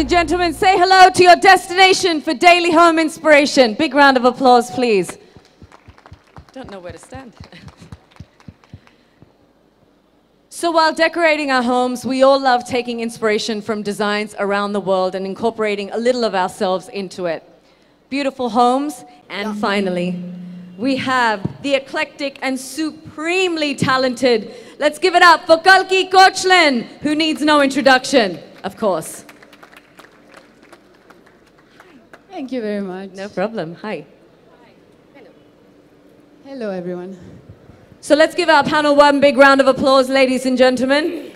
and gentlemen, say hello to your destination for daily home inspiration. Big round of applause, please. Don't know where to stand. So while decorating our homes, we all love taking inspiration from designs around the world and incorporating a little of ourselves into it. Beautiful homes, and finally, we have the eclectic and supremely talented. Let's give it up for Kalki Kochlen, who needs no introduction, of course. Thank you very much. No problem. Hi. Hello, everyone. So let's give our panel one big round of applause, ladies and gentlemen.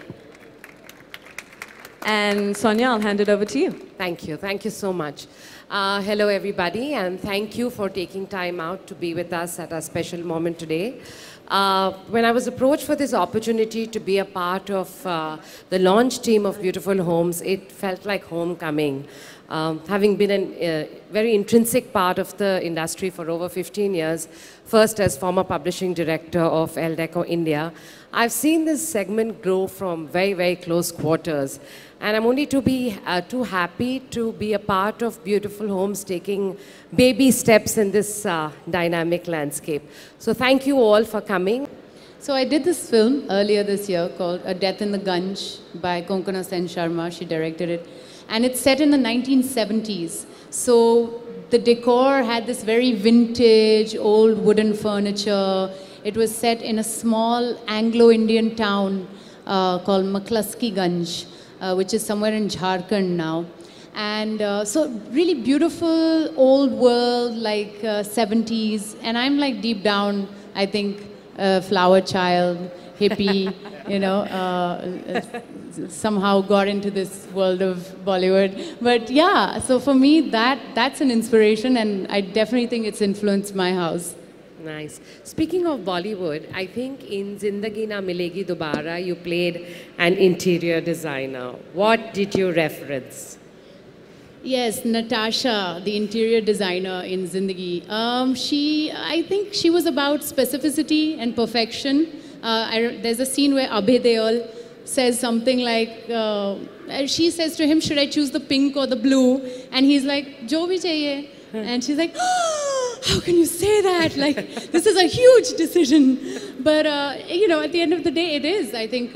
And Sonia, I'll hand it over to you. Thank you. Thank you so much. Hello, everybody, and thank you for taking time out to be with us at a special moment today. When I was approached for this opportunity to be a part of the launch team of Beautiful Homes, it felt like homecoming. Having been a very intrinsic part of the industry for over 15 years, first as former publishing director of Elle Decor India, I've seen this segment grow from very, very close quarters. And I'm only too happy to be a part of Beautiful Homes taking baby steps in this dynamic landscape. So thank you all for coming. So I did this film earlier this year called A Death in the Ganj by Konkona Sen Sharma. She directed it. And it's set in the 1970s. So the decor had this very vintage, old wooden furniture. It was set in a small Anglo-Indian town called Maklasky Ganj, which is somewhere in Jharkhand now. And so really beautiful, old world, like 70s. And I'm like deep down, I think, flower child, hippie, you know, somehow got into this world of Bollywood. But yeah, so for me, that's an inspiration, and I definitely think it's influenced my house. Nice. Speaking of Bollywood, I think in Zindagi Na Milegi Dobara, you played an interior designer. What did you reference? Yes, Natasha, the interior designer in Zindagi. I think she was about specificity and perfection. There's a scene where Abhay Deol says something like, she says to him, should I choose the pink or the blue? And he's like, jo bhi chahiye. And she's like, oh, how can you say that? Like, this is a huge decision. But, you know, at the end of the day, it is. I think,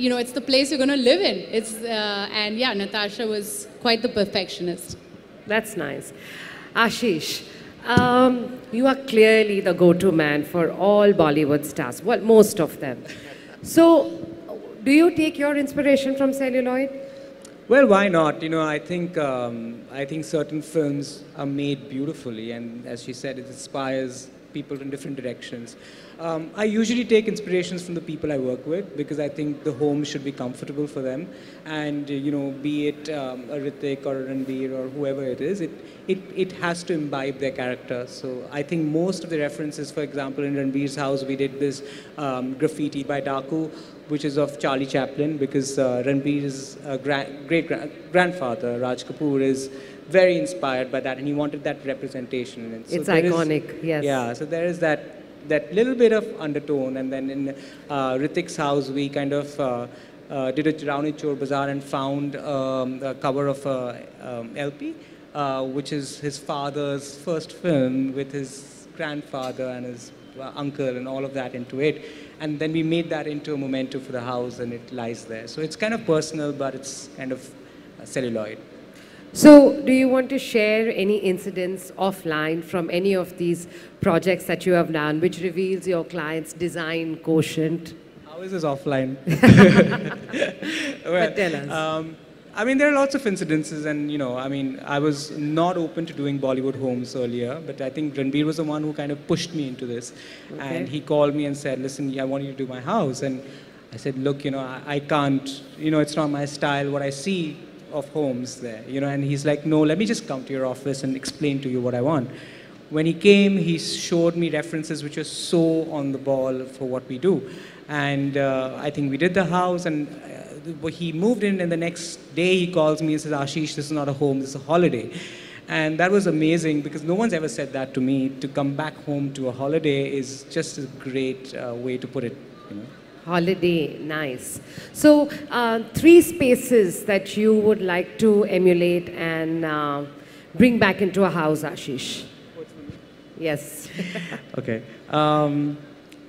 you know, it's the place you're going to live in. And yeah, Natasha was quite the perfectionist. That's nice. Ashish, you are clearly the go-to man for all Bollywood stars. Well, most of them. So, do you take your inspiration from celluloid? Well, why not? You know, I think certain films are made beautifully, and as she said, it inspires people in different directions. I usually take inspirations from the people I work with because I think the home should be comfortable for them, and you know, be it a Hrithik or a Ranbir or whoever it is, it has to imbibe their character. So I think most of the references, for example, in Ranbir's house, we did this graffiti by Daku, which is of Charlie Chaplin, because Ranbir's great-grandfather, Raj Kapoor, is very inspired by that, and he wanted that representation. And so it's iconic, yes. Yeah, so there is that little bit of undertone, and then in Hrithik's house, we kind of did a Chirauni Chor Bazaar and found a cover of LP, which is his father's first film with his grandfather and his uncle and all of that into it. And then we made that into a memento for the house, and it lies there. So it's kind of personal, but it's kind of celluloid. So, do you want to share any incidents offline from any of these projects that you have done, which reveals your client's design quotient? How is this offline? Well, but tell us. I mean, there are lots of incidences, and you know, I mean, I was not open to doing Bollywood homes earlier, but I think Ranbir was the one who kind of pushed me into this. Okay. And he called me and said, listen, I want you to do my house. And I said, look, you know, I can't, you know, it's not my style, what I see of homes there, you know. And he's like, no, let me just come to your office and explain to you what I want. When he came, he showed me references which are so on the ball for what we do. And I think we did the house, and he moved in, and the next day he calls me and says, Ashish, this is not a home, this is a holiday. And that was amazing, because no one's ever said that to me. To come back home to a holiday is just a great way to put it, you know. Holiday, nice. So, three spaces that you would like to emulate and bring back into a house, Ashish. Yes. Okay.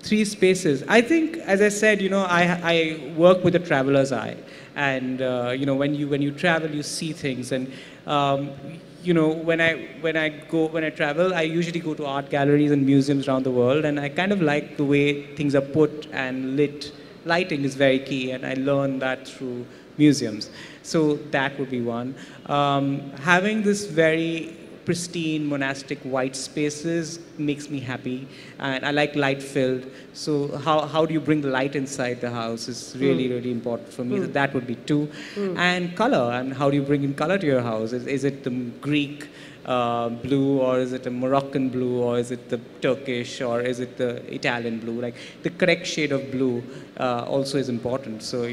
Three spaces. I think, as I said, I work with a traveler's eye, and when you travel, you see things, and when I travel, I usually go to art galleries and museums around the world, and I kind of like the way things are put and lit. Lighting is very key, and I learned that through museums. So that would be one. Having this very pristine monastic white spaces makes me happy, and I like light filled. So how do you bring the light inside the house is really important for me. So that would be two. And color, and how do you bring in color to your house? Is it the Greek blue, or is it a Moroccan blue, or is it the Turkish, or is it the Italian blue? Like the correct shade of blue also is important. So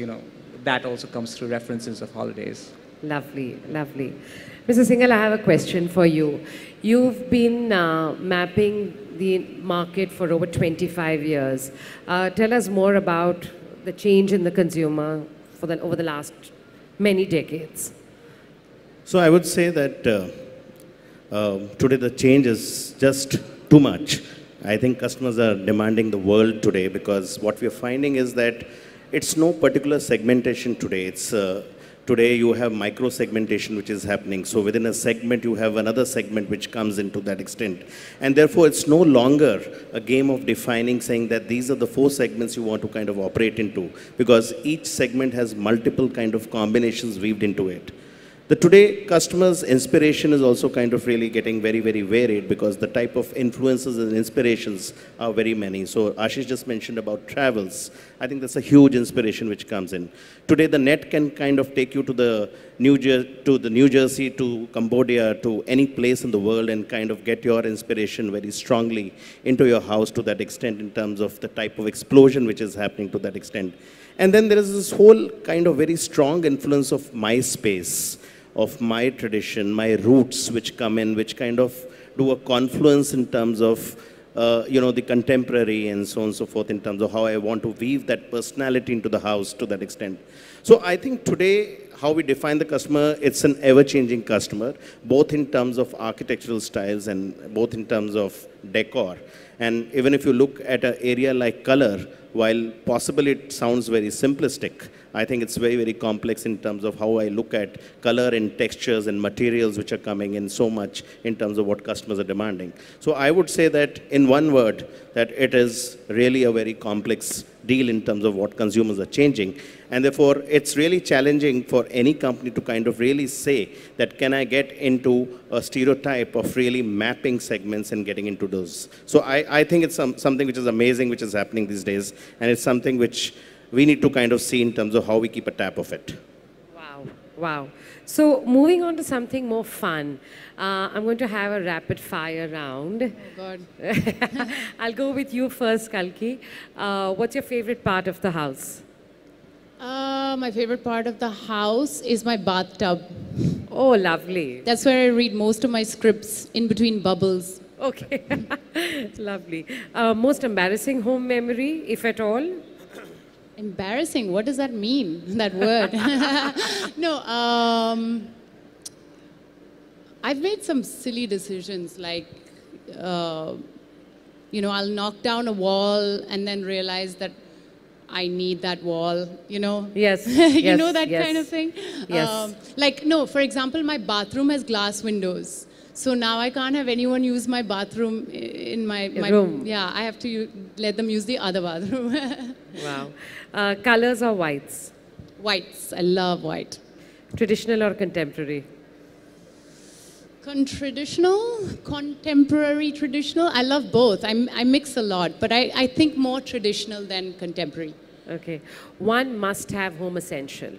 that also comes through references of holidays. Lovely, lovely. Mr. Singhal, I have a question for you. You've been mapping the market for over 25 years. Tell us more about the change in the consumer over the last many decades. So I would say that today the change is just too much. I think customers are demanding the world today, because what we are finding is that it's no particular segmentation today. It's today you have micro segmentation which is happening. So within a segment you have another segment which comes into that extent. And therefore it's no longer a game of defining, saying that these are the 4 segments you want to kind of operate into, because each segment has multiple kind of combinations weaved into it. The today customers' inspiration is also kind of really getting very, very varied, because the type of influences and inspirations are very many. So Ashish just mentioned about travels. I think that's a huge inspiration which comes in. Today the net can kind of take you to the New Jersey, to Cambodia, to any place in the world, and kind of get your inspiration very strongly into your house to that extent, in terms of the type of explosion which is happening to that extent. And then there is this whole kind of very strong influence of my space, of my tradition, my roots which come in, which kind of do a confluence in terms of, the contemporary and so on and so forth, in terms of how I want to weave that personality into the house to that extent. So I think today, how we define the customer, it's an ever-changing customer, both in terms of architectural styles and both in terms of decor. And even if you look at an area like color, while possibly it sounds very simplistic, I think it's very, very complex in terms of how I look at color and textures and materials which are coming in so much in terms of what customers are demanding. So I would say that in one word, that it is really a very complex deal in terms of what consumers are changing. And therefore, it's really challenging for any company to kind of really say that, can I get into a stereotype of really mapping segments and getting into those. So I think it's something which is amazing, which is happening these days. And it's something which we need to kind of see in terms of how we keep a tap of it. Wow, wow. So moving on to something more fun, I'm going to have a rapid fire round. Oh God. I'll go with you first, Kalki. What's your favorite part of the house? My favorite part of the house is my bathtub. Oh, lovely. That's where I read most of my scripts, in between bubbles. Okay, lovely. Most embarrassing home memory, if at all? Embarrassing, what does that mean, that word? No, I've made some silly decisions, like, I'll knock down a wall and then realize that I need that wall, Yes. You know that kind of thing? Yes. For example, my bathroom has glass windows. So now I can't have anyone use my bathroom in my room. Yeah, I have to let them use the other bathroom. Wow. Colors or whites? Whites. I love white. Traditional or contemporary? Traditional, contemporary, traditional. I love both. I mix a lot, but I think more traditional than contemporary. Okay. One must-have home essential.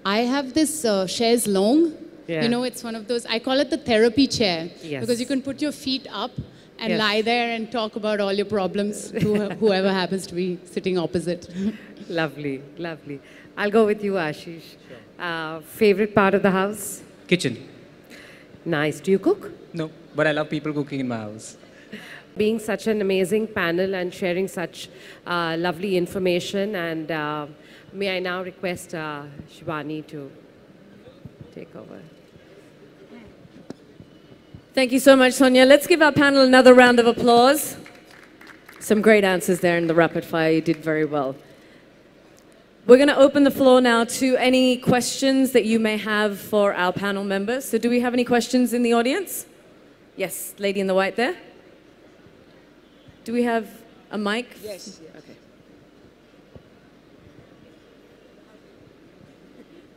I have this chaise longue. Yeah. It's one of those, I call it the therapy chair. Yes. Because you can put your feet up and Yes. lie there and talk about all your problems to whoever happens to be sitting opposite. Lovely, lovely. I'll go with you, Ashish. Favorite part of the house? Kitchen. Nice. Do you cook? No, but I love people cooking in my house. being such an amazing panel and sharing such lovely information. And may I now request Shivani to take over. Thank you so much, Sonia. Let's give our panel another round of applause. Some great answers there in the rapid fire. You did very well. We're going to open the floor now to any questions that you may have for our panel members. So do we have any questions in the audience? Yes, lady in the white there. Do we have a mic? Yes. Okay.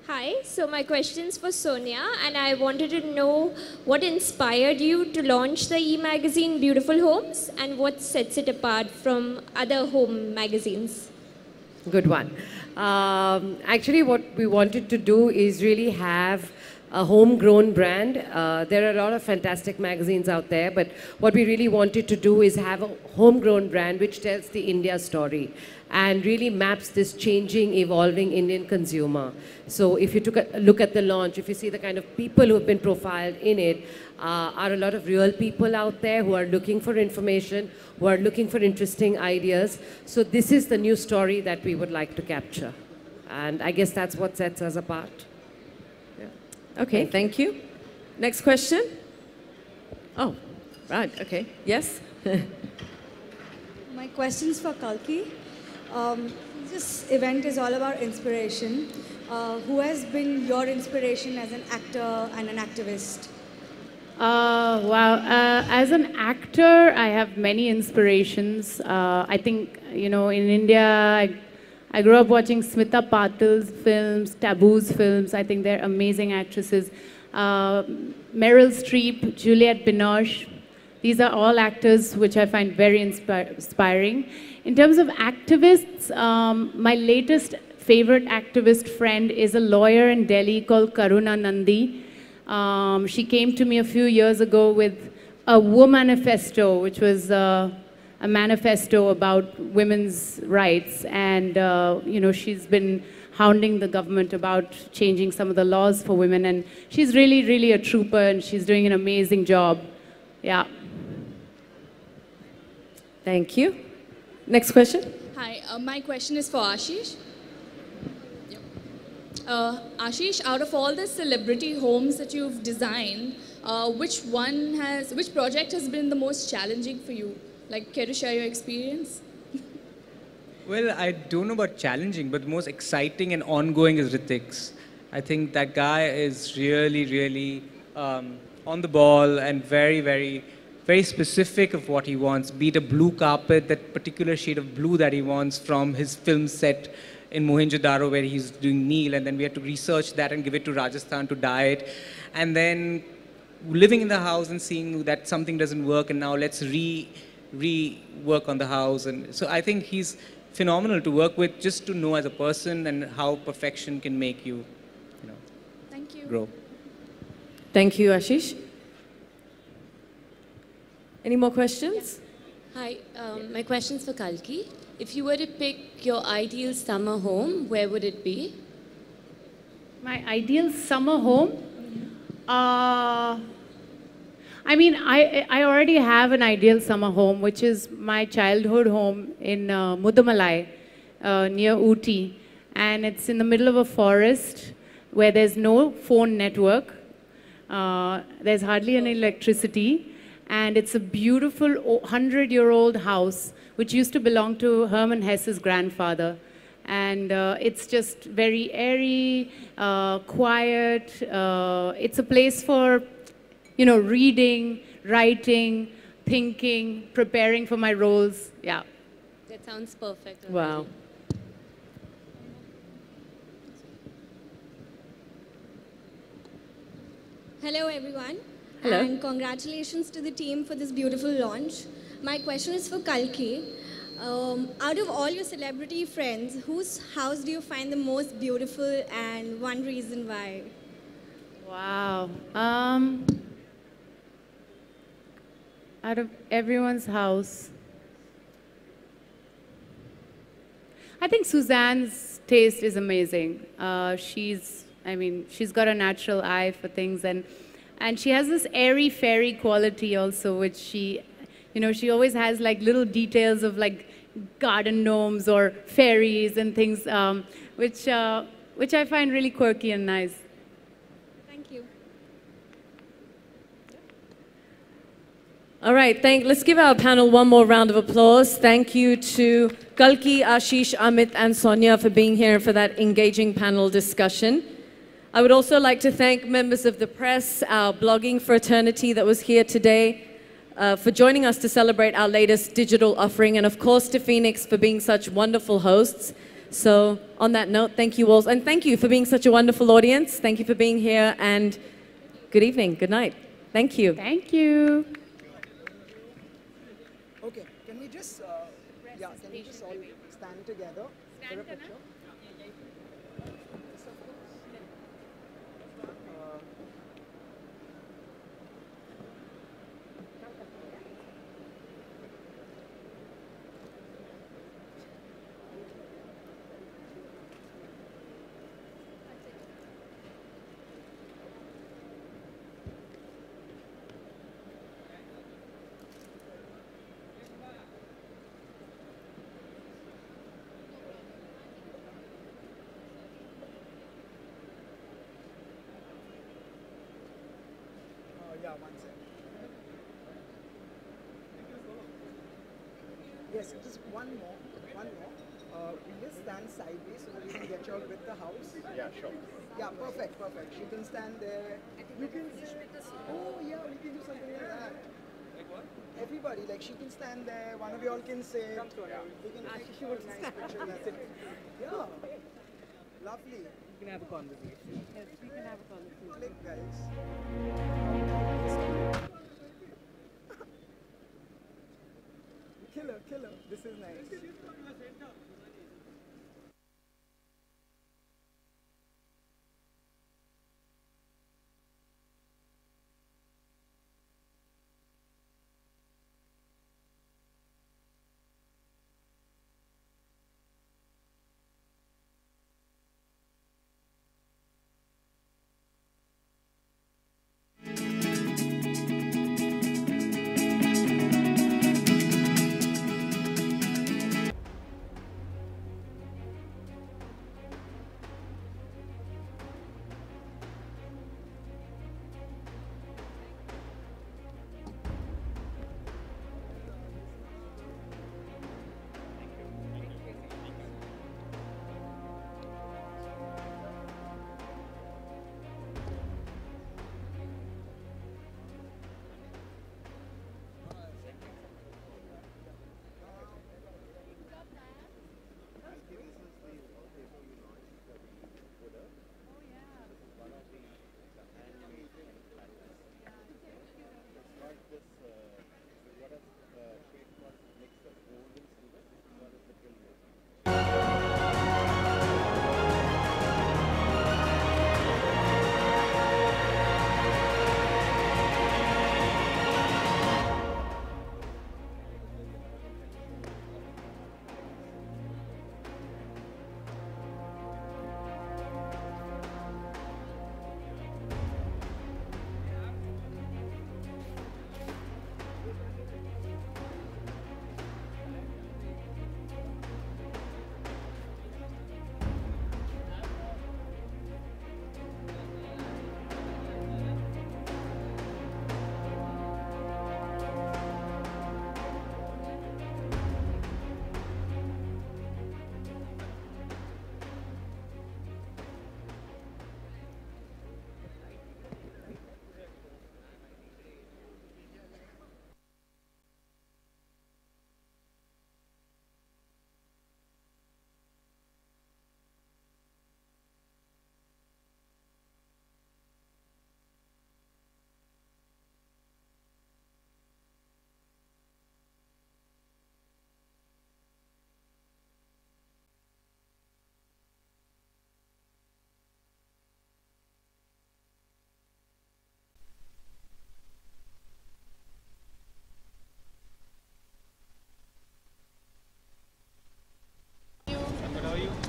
Hi, so my question's for Sonia, and I wanted to know what inspired you to launch the e-magazine Beautiful Homes and what sets it apart from other home magazines? Good one. Actually, what we wanted to do is really have a homegrown brand. There are a lot of fantastic magazines out there, but what we really wanted to do is have a homegrown brand which tells the India story and really maps this changing, evolving Indian consumer. So if you took a look at the launch, if you see the kind of people who have been profiled in it, are a lot of real people out there who are looking for information, who are looking for interesting ideas. So this is the new story that we would like to capture. And I guess that's what sets us apart. Okay, thank you. Next question? Oh, right, okay. Yes? My question's for Kalki. This event is all about inspiration. Who has been your inspiration as an actor and an activist? Wow. As an actor, I have many inspirations. I think, you know, in India, I grew up watching Smita Patil's films, Taboo's films. I think they're amazing actresses. Meryl Streep, Juliette Binoche. These are all actors which I find very inspiring. In terms of activists, my latest favorite activist friend is a lawyer in Delhi called Karuna Nandi. She came to me a few years ago with a Womanifesto, which was a manifesto about women's rights. And, you know, she's been hounding the government about changing some of the laws for women. And she's really, really a trooper, and she's doing an amazing job. Yeah. Thank you. Next question. Hi, my question is for Ashish. Ashish, out of all the celebrity homes that you've designed, which project has been the most challenging for you? Like, care to share your experience? Well, I don't know about challenging, but the most exciting and ongoing is Ritik's. I think that guy is really, really on the ball and very, very, very specific of what he wants, be it a blue carpet, that particular shade of blue that he wants from his film set in Mohenjo-daro where he's doing Neil, and then we had to research that and give it to Rajasthan to dye it. And then living in the house and seeing that something doesn't work, and now let's rework on the house. And so I think he's phenomenal to work with, just to know as a person and how perfection can make you, Thank you. grow. Thank you, Ashish. Any more questions? Hi, my question's for Kalki. If you were to pick your ideal summer home, where would it be? My ideal summer home? I mean, I already have an ideal summer home, which is my childhood home in Mudamalai, near Ooty. And it's in the middle of a forest where there's no phone network. There's hardly any electricity. And it's a beautiful 100-year-old house, which used to belong to Hermann Hesse's grandfather. And it's just very airy, quiet. It's a place for, you know, reading, writing, thinking, preparing for my roles. Yeah. That sounds perfect. Wow. Hello, everyone. Hello. And congratulations to the team for this beautiful launch. My question is for Kalki. Out of all your celebrity friends, whose house do you find the most beautiful, and one reason why? Wow. Out of everyone's house, I think Suzanne's taste is amazing. She's got a natural eye for things, and she has this airy-fairy quality also, which she You know, she always has like little details of like garden gnomes or fairies and things, which I find really quirky and nice. Thank you. All right, let's give our panel one more round of applause. Thank you to Kalki, Ashish, Amit, and Sonia for being here for that engaging panel discussion. I would also like to thank members of the press, our blogging fraternity that was here today, for joining us to celebrate our latest digital offering, and of course to Phoenix for being such wonderful hosts. So on that note, thank you all, and thank you for being such a wonderful audience. Thank you for being here, and good evening, good night. Thank you. Thank you. Okay, can we just, can we just all stand together for a picture? Yeah, one second. Yes, just one more. We just stand sideways so that we can get you out with the house. Yeah, sure. Yeah, perfect. She can stand there. You can. Oh yeah, we can do something like that. Like what? Everybody, like she can stand there. One of you all can sit. We can take a nice picture. That's it. Yeah. Lovely. We can have a conversation. Yes, we can have a conversation. Click, guys. Killer. This is nice.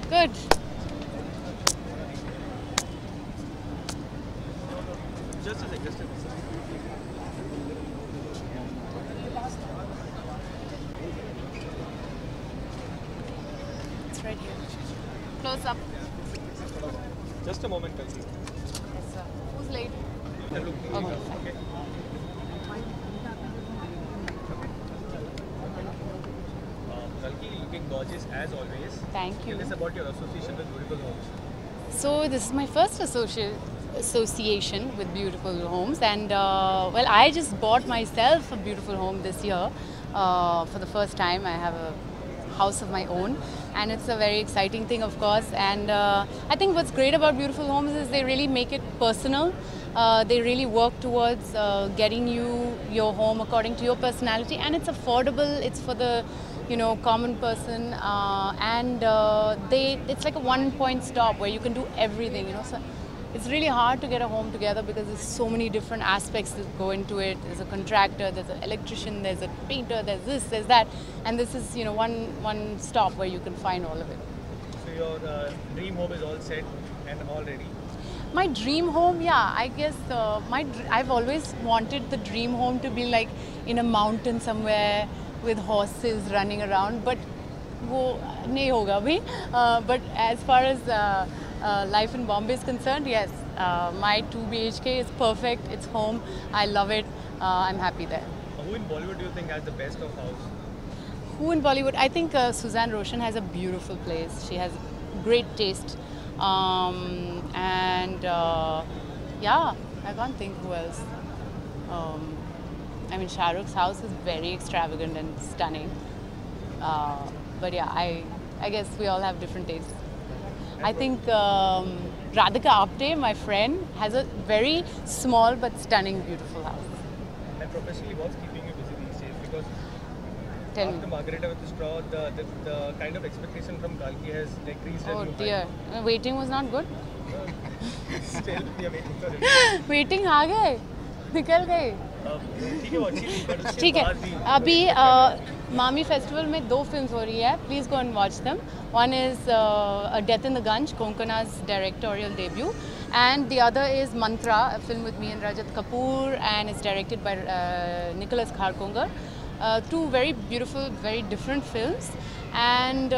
Good. Just a second. right here. Close up. Just a moment, Kalki. Yes, sir. Who's late? Okay. Kalki, looking gorgeous as always. Thank you. Tell us about your association with Beautiful Homes. So this is my first association with Beautiful Homes, and well, I just bought myself a beautiful home this year. For the first time, I have a house of my own, and it's a very exciting thing, of course. And I think what's great about Beautiful Homes is they really make it personal. They really work towards getting you your home according to your personality, and it's affordable. It's for the common person, and it's like a one-point stop where you can do everything. So it's really hard to get a home together because there's so many different aspects that go into it. There's a contractor, there's an electrician, there's a painter, there's this, there's that, and this is one stop where you can find all of it. So your dream home is all set and all ready. My dream home, yeah, I guess I've always wanted the dream home to be like in a mountain somewhere with horses running around, but wo nahi hoga bhi. But as far as life in Bombay is concerned, yes, my 2 BHK is perfect. It's home. I love it. I'm happy there. Who in Bollywood do you think has the best of house? Who in Bollywood? I think Suzanne Roshan has a beautiful place. She has great taste. Yeah, I can't think who else. I mean, Shah Rukh's house is very extravagant and stunning. But yeah, I guess we all have different tastes. I think Radhika Apte, my friend, has a very small but stunning, beautiful house. And professionally, what's keeping you busy these days? Because Tell after me. Margarita with the Straw, the kind of expectation from Kalki has reached a Oh new dear, waiting was not good. Still, we are waiting for it. Waiting आ गए, निकल गए. ठीक है, वो अच्छी थी, but उसके ठीक है. बाद भी अभी मामी फेस्टिवल में 2 फिल्म्स हो रही है. Please go and watch them. One is A Death in the Gunj, Konkana's directorial debut, and the other is Mantra, a film with me and Rajat Kapoor, and it's directed by Nicholas Kharkonger. 2 very beautiful, very different films. And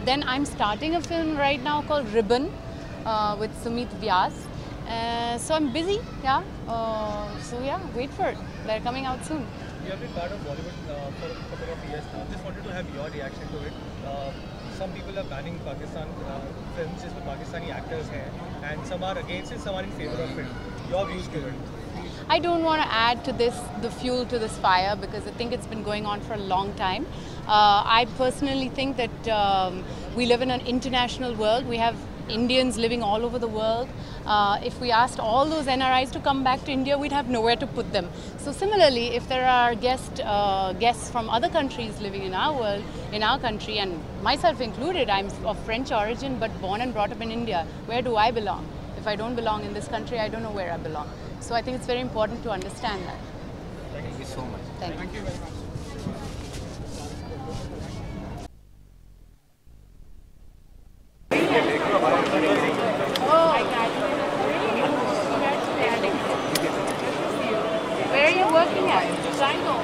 then I'm starting a film right now called Ribbon with Sumit Vyas. So I'm busy, yeah. So yeah, wait for it. They're coming out soon. You have been part of Bollywood for a couple of years now. Just wanted to have your reaction to it. Some people are banning Pakistan films just with Pakistani actors here, and some are against it, some are in favor of it. Your views to it? I don't want to add to this, the fuel to this fire, because I think it's been going on for a long time. I personally think that we live in an international world. We have Indians living all over the world. If we asked all those NRIs to come back to India, we'd have nowhere to put them. So similarly, if there are guests from other countries living in our world, in our country, and myself included, I'm of French origin but born and brought up in India, where do I belong? If I don't belong in this country, I don't know where I belong. So I think it's very important to understand that. Thank you so much. Thank you very much. Where are you working at? Triangle.